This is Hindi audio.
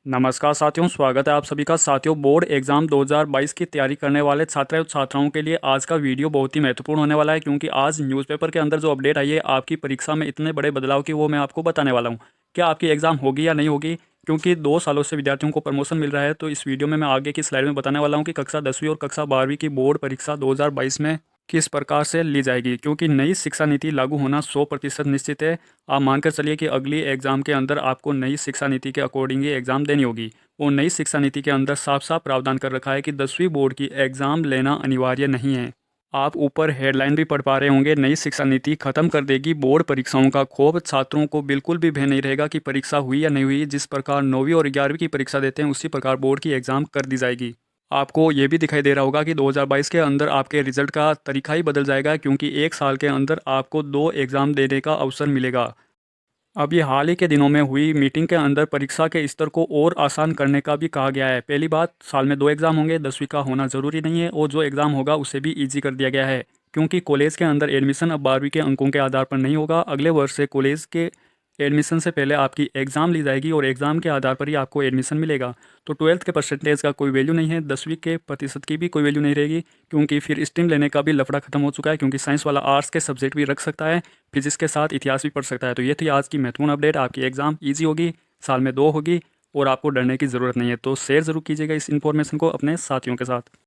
नमस्कार साथियों, स्वागत है आप सभी का। साथियों, बोर्ड एग्ज़ाम 2022 की तैयारी करने वाले छात्र एवं छात्राओं के लिए आज का वीडियो बहुत ही महत्वपूर्ण होने वाला है, क्योंकि आज न्यूज़पेपर के अंदर जो अपडेट आई है आपकी परीक्षा में इतने बड़े बदलाव की, वो मैं आपको बताने वाला हूँ। क्या आपकी एग्ज़ाम होगी या नहीं होगी, क्योंकि 2 सालों से विद्यार्थियों को प्रमोशन मिल रहा है। तो इस वीडियो में मैं आगे की स्लाइड में बताने वाला हूँ कि कक्षा 10वीं और कक्षा 12वीं की बोर्ड परीक्षा 2022 में किस प्रकार से ली जाएगी, क्योंकि नई शिक्षा नीति लागू होना 100% निश्चित है। आप मानकर चलिए कि अगली एग्ज़ाम के अंदर आपको नई शिक्षा नीति के अकॉर्डिंग ही एग्ज़ाम देनी होगी। और नई शिक्षा नीति के अंदर साफ साफ प्रावधान कर रखा है कि 10वीं बोर्ड की एग्ज़ाम लेना अनिवार्य नहीं है। आप ऊपर हेडलाइन भी पढ़ पा रहे होंगे, नई शिक्षा नीति खत्म कर देगी बोर्ड परीक्षाओं का खौफ। छात्रों को बिल्कुल भी भय नहीं रहेगा कि परीक्षा हुई या नहीं हुई। जिस प्रकार 9वीं और 11वीं की परीक्षा देते हैं, उसी प्रकार बोर्ड की एग्ज़ाम कर दी जाएगी। आपको ये भी दिखाई दे रहा होगा कि 2022 के अंदर आपके रिजल्ट का तरीका ही बदल जाएगा, क्योंकि 1 साल के अंदर आपको 2 एग्ज़ाम देने का अवसर मिलेगा। अब ये हाल ही के दिनों में हुई मीटिंग के अंदर परीक्षा के स्तर को और आसान करने का भी कहा गया है। पहली बात, साल में 2 एग्ज़ाम होंगे, 10वीं का होना ज़रूरी नहीं है, और जो एग्ज़ाम होगा उसे भी ईजी कर दिया गया है, क्योंकि कॉलेज के अंदर एडमिशन अब 12वीं के अंकों के आधार पर नहीं होगा। अगले वर्ष से कॉलेज के एडमिशन से पहले आपकी एग्ज़ाम ली जाएगी और एग्ज़ाम के आधार पर ही आपको एडमिशन मिलेगा। तो 12th के परसेंटेज का कोई वैल्यू नहीं है, 10वीं के प्रतिशत की भी कोई वैल्यू नहीं रहेगी, क्योंकि फिर स्ट्रीम लेने का भी लफड़ा खत्म हो चुका है, क्योंकि साइंस वाला आर्ट्स के सब्जेक्ट भी रख सकता है, फिजिक्स के साथ इतिहास भी पढ़ सकता है। तो ये थी आज की महत्वपूर्ण अपडेट। आपकी एग्ज़ाम ईजी होगी, साल में 2 होगी, और आपको डरने की ज़रूरत नहीं है। तो शेयर ज़रूर कीजिएगा इस इन्फॉर्मेशन को अपने साथियों के साथ।